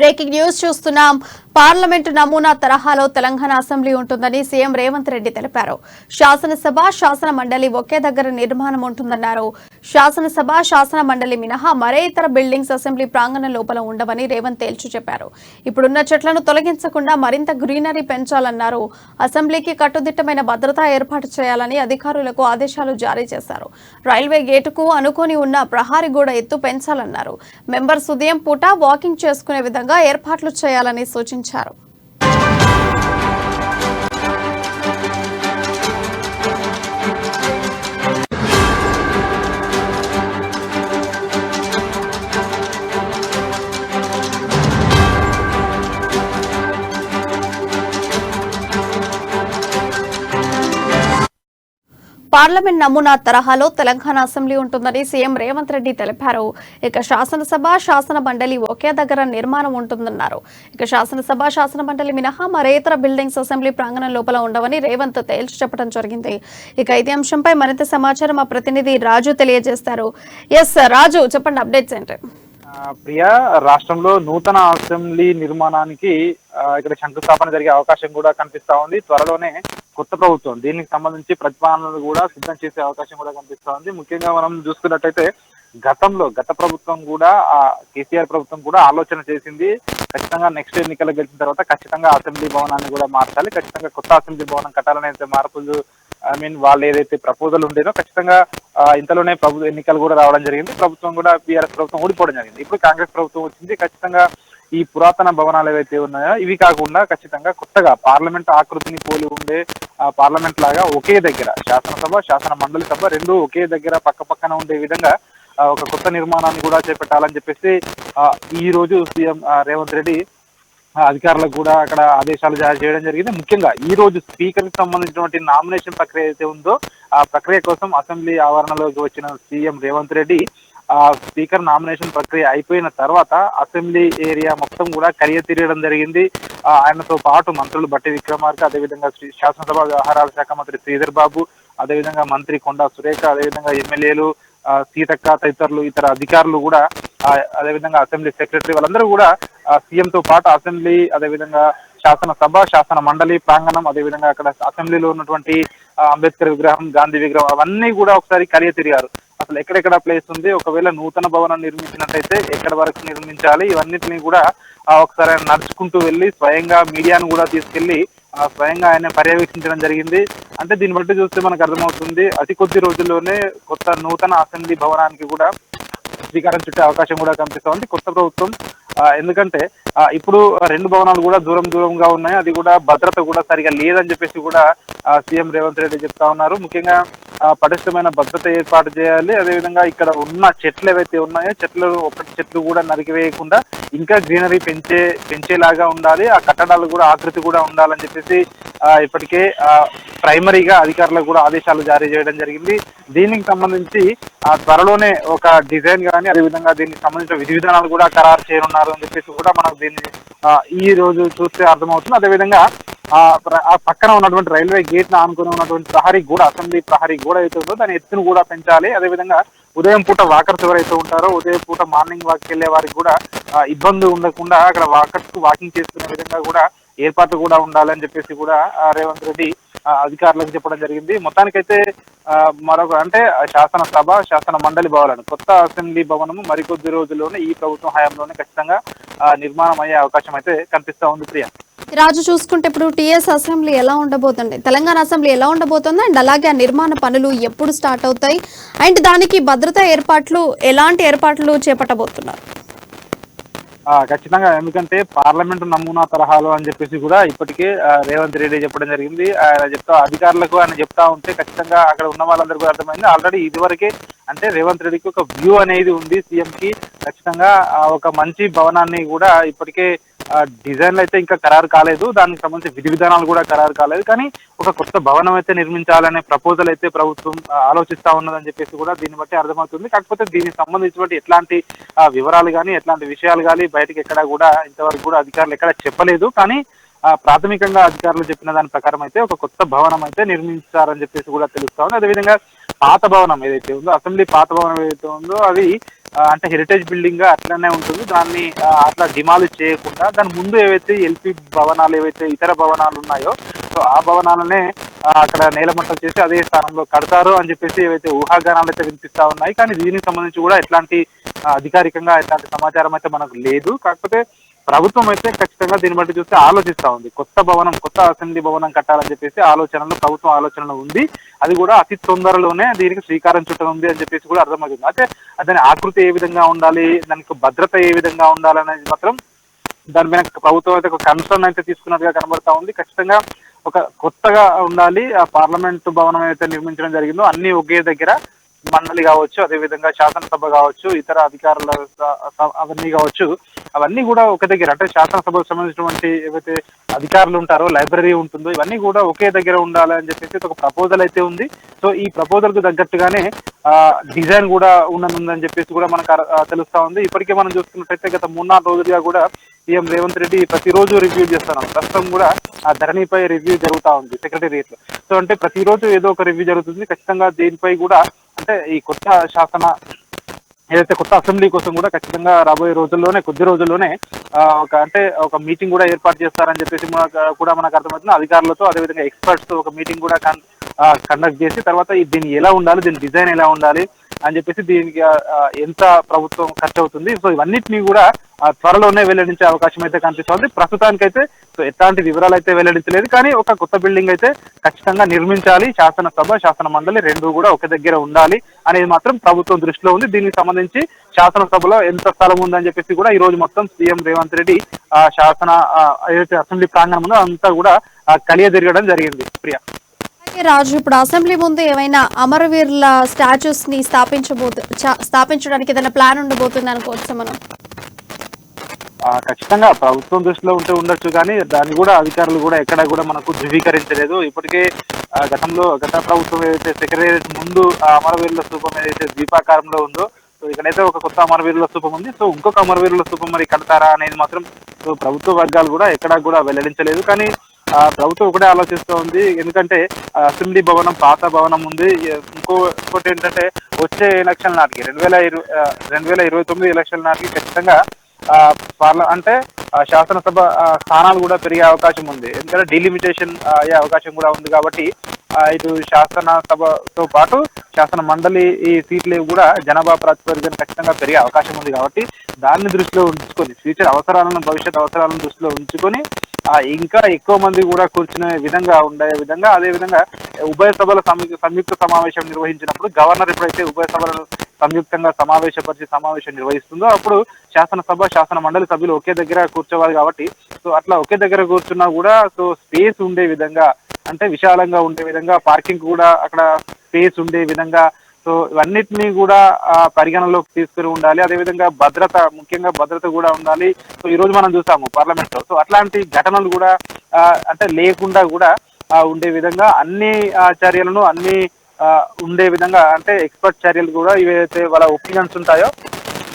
Breaking news చూస్తున్నాం. Parliament నమూనా తరహాలో తెలంగాణ అసెంబ్లీ ఉంటుందని సీఎం రేవంత్ రెడ్డి తెలిపారు. శాసనసభ, శాసన మండలి ఒకే దగ్గర నిర్మాణం ఉంటుందన్నారు. శాసనసభ, శాసన మండలి మినహా మరే ఇతర బిల్డింగ్స్ అసెంబ్లీ ప్రాంగణం లోపల ఉండవని రేవంత్ తేల్చి చెప్పారు. ఇప్పుడున్న చెట్లను తొలగించకుండా మరింత గ్రీనరీ పెంచాలన్నారు. అసెంబ్లీకి కట్టుదిట్టమైన భద్రత ఏర్పాటు చేయాలని అధికారులకు ఆదేశాలు జారీ చేశారు. రైల్వే గేటుకు అనుకోని ఉన్న ప్రహారీ గోడ ఎత్తు పెంచాలన్నారు. మెంబర్స్ ఉదయం పూట వాకింగ్ చేసుకునే విధంగా ఏర్పాట్లు చేయాలని సూచించారు. పార్లమెంట్ నమూనా తరహాలో తెలంగాణ అసెంబ్లీ ఉంటుందని సీఎం రేవంత్ రెడ్డి తెలిపారు. ఇక శాసనసభ, శాసన మండలి ఒకే దగ్గర నిర్మాణం ఉంటుందన్నారు. ఇక శాసనసభ, శాసన మండలి మినహా మరే ఇతర బిల్డింగ్స్ అసెంబ్లీ ప్రాంగణం లోపల ఉండవని రేవంత్ తేల్చి చెప్పడం జరిగింది. ఇక ఇదే అంశంపై మరింత సమాచారం మా ప్రతినిధి రాజు తెలియజేస్తారు. రాజు, చెప్పండి, అప్డేట్స్ ఏంటి? ప్రియా, రాష్ట్రంలో నూతన అసెంబ్లీ నిర్మాణానికి ఇక్కడ శంకుస్థాపన జరిగే అవకాశం కూడా కనిపిస్తా ఉంది. త్వరలోనే కొత్త ప్రభుత్వం దీనికి సంబంధించి ప్రతిపాదనలు కూడా సిద్ధం చేసే అవకాశం కూడా కనిపిస్తా ఉంది. ముఖ్యంగా మనం చూసుకున్నట్టయితే గత ప్రభుత్వం కూడా కేసీఆర్ ప్రభుత్వం కూడా ఆలోచన చేసింది. ఖచ్చితంగా నెక్స్ట్ ఎన్నికలు గెలిచిన తర్వాత ఖచ్చితంగా అసెంబ్లీ భవనాన్ని కూడా మార్చాలి, ఖచ్చితంగా కొత్త అసెంబ్లీ భవనం కట్టాలని అయితే మార్పులు వాళ్ళు ఏదైతే ప్రపోజల్ ఉండేనో ఖచ్చితంగా ఇంతలోనే ఎన్నికలు కూడా రావడం జరిగింది. ప్రభుత్వం కూడా బీఆర్ఎస్ ప్రభుత్వం ఓడిపోవడం జరిగింది. ఇప్పుడు కాంగ్రెస్ ప్రభుత్వం వచ్చింది. ఖచ్చితంగా ఈ పురాతన భవనాలు ఏవైతే ఉన్నాయో ఇవి కాకుండా ఖచ్చితంగా కొత్తగా పార్లమెంట్ ఆకృతిని పోలి ఉండే పార్లమెంట్ లాగా ఒకే దగ్గర శాసనసభ, శాసన మండలి సభ రెండు ఒకే దగ్గర పక్క పక్కన ఉండే విధంగా ఒక కొత్త నిర్మాణాన్ని కూడా చేపట్టాలని చెప్పేసి ఈ రోజు సీఎం రేవంత్ రెడ్డి అధికారులకు కూడా అక్కడ ఆదేశాలు జారీ చేయడం జరిగింది. ముఖ్యంగా ఈ రోజు స్పీకర్ కి సంబంధించినటువంటి నామినేషన్ ప్రక్రియ అయితే ఉందో ఆ ప్రక్రియ కోసం అసెంబ్లీ ఆవరణలోకి వచ్చిన CM Revanth Reddy speaker nomination ప్రక్రియ అయిపోయిన తర్వాత అసెంబ్లీ ఏరియా మొత్తం కూడా కరియ తిరగడం జరిగింది. ఆయనతో పాటు మంత్రులు బట్టి విక్రమార్క, అదేవిధంగా శాసనసభ వ్యవహారాల శాఖ మంత్రి శ్రీధర్ బాబు, అదేవిధంగా మంత్రి కొండా సురేఖ, అదేవిధంగా ఎమ్మెల్యేలు సీతక్క తదితరులు ఇతర అధికారులు కూడా అదేవిధంగా అసెంబ్లీ సెక్రటరీ వాళ్ళందరూ కూడా సీఎం తో పాటు అసెంబ్లీ, అదేవిధంగా శాసనసభ, శాసన మండలి ప్రాంగణం, అదేవిధంగా అక్కడ అసెంబ్లీలో ఉన్నటువంటి అంబేద్కర్ విగ్రహం, గాంధీ విగ్రహం అవన్నీ కూడా ఒకసారి కలియ తిరిగారు. అసలు ఎక్కడెక్కడ ప్లేస్ ఉంది, ఒకవేళ నూతన భవనం నిర్మించినట్టయితే ఎక్కడ వరకు నిర్మించాలి, ఇవన్నిటిని కూడా ఒకసారి ఆయన నడుచుకుంటూ వెళ్ళి స్వయంగా మీడియాను కూడా తీసుకెళ్లి స్వయంగా ఆయన పర్యవేక్షించడం జరిగింది. అంటే దీన్ని బట్టి చూస్తే మనకు అర్థమవుతుంది అతి కొద్ది రోజుల్లోనే కొత్త నూతన అసెంబ్లీ భవనానికి కూడా శ్రీకారం చుట్టే అవకాశం కూడా కనిపిస్తా ఉంది కొత్త ప్రభుత్వం. ఎందుకంటే ఇప్పుడు రెండు భవనాలు కూడా దూరంగా ఉన్నాయి, అది కూడా భద్రత కూడా సరిగా లేదని చెప్పేసి కూడా సీఎం రేవంత్ రెడ్డి చెప్తా ఉన్నారు. ముఖ్యంగా పటిష్టమైన భద్రత ఏర్పాటు చేయాలి, అదేవిధంగా ఇక్కడ ఉన్న చెట్లు ఏవైతే ఉన్నాయో చెట్లు కూడా నరికివేయకుండా ఇంకా గ్రీనరీ పెంచేలాగా ఉండాలి, ఆ కట్టడాలు కూడా ఆకృతి కూడా ఉండాలని చెప్పేసి ఇప్పటికే ప్రైమరీగా అధికారులకు కూడా ఆదేశాలు జారీ చేయడం జరిగింది. దీనికి సంబంధించి త్వరలోనే ఒక డిజైన్ కానీ అదేవిధంగా దీనికి సంబంధించిన విధి విధానాలు కూడా ఖరారు చేయనున్నారు అని చెప్పేసి కూడా మనకు దీన్ని ఈ రోజు చూస్తే అర్థమవుతుంది. అదేవిధంగా ఆ పక్కన ఉన్నటువంటి రైల్వే గేట్ ను ఆనుకుని ఉన్నటువంటి ప్రహరీ గోడ, అసెంబ్లీ ప్రహరీ గోడ అయితే ఉందో దాని ఎత్తును కూడా పెంచాలి. అదేవిధంగా ఉదయం పూట వాకర్స్ ఎవరైతే ఉంటారో ఉదయం పూట మార్నింగ్ వాక్ వెళ్లే వారికి కూడా ఇబ్బంది ఉండకుండా అక్కడ వాకింగ్ చేసుకునే విధంగా కూడా ఏర్పాట్లు కూడా ఉండాలని చెప్పేసి కూడా రేవంత్ రెడ్డి అధికారులకు చెప్పడం జరిగింది. మొత్తానికైతే మరొక అంటే శాసనసభ, శాసన మండలి భవనాలు కొత్త అసెంబ్లీ భవనము మరికొద్ది రోజుల్లోనే ఈ ప్రభుత్వం హయాంలోనే ఖచ్చితంగా నిర్మాణం అయ్యే అవకాశం అయితే కనిపిస్తా ఉంది. ప్రియా, రాజు, చూసుకుంటే ఇప్పుడు టీఎస్ అసెంబ్లీ ఎలా ఉండబోతుంది, తెలంగాణ అసెంబ్లీ ఎలా ఉండబోతుంది, అండ్ అలాగే ఆ నిర్మాణ పనులు ఎప్పుడు స్టార్ట్ అవుతాయి, అండ్ దానికి భద్రతా ఏర్పాట్లు ఎలాంటి ఏర్పాట్లు చేపట్టబోతున్నారు? ఖచ్చితంగా, ఎందుకంటే పార్లమెంటు నమూనా తరహాలో అని చెప్పేసి కూడా ఇప్పటికే రేవంత్ రెడ్డి చెప్పడం జరిగింది. ఆయన అధికారులకు ఆయన చెప్తా ఉంటే ఖచ్చితంగా అక్కడ ఉన్న వాళ్ళందరికీ అర్థమైంది. ఆల్రెడీ ఇదివరకే అంటే రేవంత్ రెడ్డికి ఒక వ్యూ అనేది ఉంది సీఎం కి. ఖచ్చితంగా ఒక మంచి భవనాన్ని కూడా ఇప్పటికే డిజైన్లు అయితే ఇంకా ఖరారు కాలేదు, దానికి సంబంధించి విధి విధానాలు కూడా ఖరారు కాలేదు, కానీ ఒక కొత్త భవనం అయితే నిర్మించాలనే ప్రపోజల్ అయితే ప్రభుత్వం ఆలోచిస్తా ఉన్నదని చెప్పేసి కూడా దీన్ని బట్టి అర్థమవుతుంది. కాకపోతే దీనికి సంబంధించినటువంటి ఎట్లాంటి వివరాలు కానీ ఎట్లాంటి విషయాలు కానీ బయటకు ఎక్కడా కూడా ఇంతవరకు కూడా అధికారులు ఎక్కడ చెప్పలేదు. కానీ ప్రాథమికంగా అధికారులు చెప్పిన దాని ప్రకారం అయితే ఒక కొత్త భవనం అయితే నిర్మించారని చెప్పేసి కూడా తెలుస్తా ఉంది. అదేవిధంగా పాత భవనం ఏదైతే ఉందో, అసెంబ్లీ పాత భవనం ఏదైతే ఉందో అది అంటే హెరిటేజ్ బిల్డింగ్ గా అట్లనే ఉంటుంది. దాన్ని అట్లా డిమాలిష్ చేయకుండా దాని ముందు ఏవైతే ఎల్పి భవనాలు ఏవైతే ఇతర భవనాలు ఉన్నాయో సో ఆ భవనాలనే అక్కడ నేలమట్టం చేసి అదే స్థానంలో కడతారు అని చెప్పేసి ఏవైతే ఊహాగానాలు అయితే వినిపిస్తా ఉన్నాయి. కానీ దీనికి సంబంధించి కూడా ఎట్లాంటి అధికారికంగా ఎట్లాంటి సమాచారం అయితే మనకు లేదు. కాకపోతే ప్రభుత్వం అయితే ఖచ్చితంగా దీన్ని బట్టి చూస్తే ఆలోచిస్తా ఉంది. కొత్త అసెంబ్లీ భవనం కట్టాలని చెప్పేసి ప్రభుత్వం ఆలోచనలో ఉంది. అది కూడా అతి తొందరలోనే దీనికి శ్రీకారం చుట్టనుంది అని చెప్పేసి కూడా అర్థమవుతుంది. అయితే దాని ఆకృతి ఏ విధంగా ఉండాలి, దానికి భద్రత ఏ విధంగా ఉండాలనేది మాత్రం దాని మీద ప్రభుత్వం అయితే ఒక కన్సర్న్ అయితే తీసుకున్నట్టుగా కనబడతా ఉంది. ఖచ్చితంగా ఒక కొత్తగా ఉండాలి. ఆ పార్లమెంట్ భవనం అయితే నిర్మించడం జరిగిందో అన్ని ఒకే దగ్గర, మండలి కావచ్చు, అదేవిధంగా శాసనసభ కావచ్చు, ఇతర అధికారుల అవన్నీ కావచ్చు, అవన్నీ కూడా ఒక దగ్గర, అంటే శాసనసభకు సంబంధించినటువంటి ఏవైతే అధికారులు ఉంటారో, లైబ్రరీ ఉంటుందో, ఇవన్నీ కూడా ఒకే దగ్గర ఉండాలని చెప్పేసి ఒక ప్రపోజల్ అయితే ఉంది. సో ఈ ప్రపోజల్ కు తగ్గట్టుగానే డిజైన్ కూడా ఉండనుందని చెప్పేసి కూడా మనకు తెలుస్తా ఉంది. ఇప్పటికే మనం చూసుకున్నట్టయితే గత 3-4 రోజులుగా కూడా సీఎం రేవంత్ రెడ్డి ప్రతిరోజు రివ్యూ చేస్తున్నారు. ప్రస్తుతం కూడా ఆ ధరణిపై రివ్యూ జరుగుతూ ఉంది సెక్రటేరియట్ లో. సో అంటే ప్రతిరోజు ఏదో ఒక రివ్యూ జరుగుతుంది. ఖచ్చితంగా దీనిపై కూడా అంటే ఈ ఏదైతే కొత్త అసెంబ్లీ కోసం కూడా ఖచ్చితంగా రాబోయే రోజుల్లోనే, కొద్ది రోజుల్లోనే ఒక మీటింగ్ కూడా ఏర్పాటు చేస్తారని చెప్పేసి మనకు అర్థమవుతుంది. అధికారులతో అదేవిధంగా ఎక్స్పర్ట్స్ ఒక మీటింగ్ కూడా కండక్ట్ చేసి తర్వాత దీన్ని ఎలా ఉండాలి, దీని డిజైన్ ఎలా ఉండాలి అని చెప్పేసి దీనికి ఎంత ప్రభుత్వం ఖర్చు అవుతుంది, సో ఇవన్నిటినీ కూడా త్వరలోనే వెల్లడించే అవకాశం అయితే కనిపిస్తుంది. ప్రస్తుతానికైతే సో ఎట్లాంటి వివరాలు అయితే వెల్లడించలేదు. కానీ ఒక కొత్త బిల్డింగ్ అయితే ఖచ్చితంగా నిర్మించాలి, శాసనసభ శాసన మండలి రెండు కూడా ఒక దగ్గర ఉండాలి అనేది మాత్రం ప్రభుత్వం దృష్టిలో ఉంది. దీనికి సంబంధించి శాసనసభలో ఎంత స్థలం ఉందని చెప్పేసి కూడా ఈ రోజు మొత్తం సీఎం రేవంత్ రెడ్డి ఏదైతే అసెంబ్లీ ప్రాంగణం ఉందో అంతా కూడా కలియ తిరగడం జరిగింది. ప్రియా, రాజు, ఇప్పుడు అసెంబ్లీ ముందు ఏమైనా అమరవీరుల స్టాచ్యూస్ ని స్థాపించడానికి ఏదైనా ప్లాన్ ఉండబోతుంది అనుకోవచ్చు మనం? ఖచ్చితంగా ప్రభుత్వం దృష్టిలో ఉండొచ్చు, కానీ దాన్ని కూడా అధికారులు కూడా ఎక్కడ కూడా మనకు ధృవీకరించలేదు. ఇప్పటికే గత ప్రభుత్వం ఏదైతే సెక్రటేరియట్ ముందు అమరవీరుల స్థూపం ఏదైతే ద్వీపాకారంలో ఉందో, సో ఇక్కడైతే ఒక కొత్త అమరవీరుల స్థూపం ఉంది. సో ఇంకొక అమరవీరుల స్థూపం మరి కడతారా అనేది మాత్రం సో ప్రభుత్వ వర్గాలు కూడా ఎక్కడా కూడా వెల్లడించలేదు. కానీ ప్రభుత్వం ఒకటే ఆలోచిస్తూ ఉంది. ఎందుకంటే అసెంబ్లీ భవనం పాత భవనం ఉంది. ఇంకోటి ఏంటంటే వచ్చే ఎలక్షన్ నాటికి 2029 ఎలక్షన్ నాటికి ఖచ్చితంగా శాసనసభ స్థానాలు కూడా పెరిగే అవకాశం ఉంది. ఎందుకంటే డిలిమిటేషన్ అయ్యే అవకాశం కూడా ఉంది. కాబట్టి ఇటు శాసనసభతో పాటు శాసన మండలి ఈ సీట్లు కూడా జనాభా ప్రాతిపదికన ఖచ్చితంగా పెరిగే అవకాశం ఉంది. కాబట్టి దాన్ని దృష్టిలో ఉంచుకొని భవిష్యత్ అవసరాలను దృష్టిలో ఉంచుకొని ఇంకా ఎక్కువ మంది కూడా కూర్చునే విధంగా అదే విధంగా ఉభయ సభల సంయుక్త సమావేశం నిర్వహించినప్పుడు గవర్నర్ ఎప్పుడైతే ఉభయ సభలను సంయుక్తంగా సమావేశం నిర్వహిస్తుందో అప్పుడు శాసనసభ శాసన మండలి సభ్యులు ఒకే దగ్గర కూర్చోవాలి. కాబట్టి సో అట్లా ఒకే దగ్గర కూర్చున్నా కూడా సో స్పేస్ ఉండే విధంగా, అంటే విశాలంగా ఉండే విధంగా, పార్కింగ్ కూడా అక్కడ స్పేస్ ఉండే విధంగా, సో ఇవన్నిటినీ కూడా పరిగణలోకి తీసుకుని ఉండాలి. అదేవిధంగా ముఖ్యంగా భద్రత కూడా ఉండాలి. సో ఈ రోజు మనం చూసాము పార్లమెంట్ లో, సో అట్లాంటి ఘటనలు కూడా అంటే లేకుండా కూడా ఉండే విధంగా అన్ని చర్యలను ఉండే విధంగా, అంటే ఎక్స్పర్ట్ చర్యలు కూడా ఏవైతే వాళ్ళ ఒపీనియన్స్ ఉంటాయో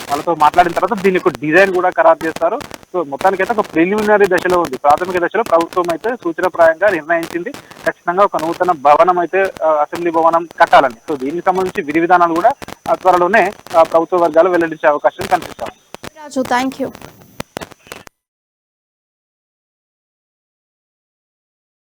వాళ్ళతో మాట్లాడిన తర్వాత దీనికి డిజైన్ కూడా ఖరారు చేస్తారు. సో మొత్తానికైతే ఒక ప్రిలిమినరీ దశలో ఉంది. ప్రాథమిక దశలో ప్రభుత్వం అయితే సూచనప్రాయంగా నిర్ణయించింది ఖచ్చితంగా ఒక నూతన భవనం అయితే అసెంబ్లీ భవనం కట్టాలని. సో దీనికి సంబంధించి విధి విధానాలు కూడా త్వరలోనే ప్రభుత్వ వర్గాలు వెల్లడించే అవకాశం కనిపిస్తాయి. రాజు, థ్యాంక్ యూ.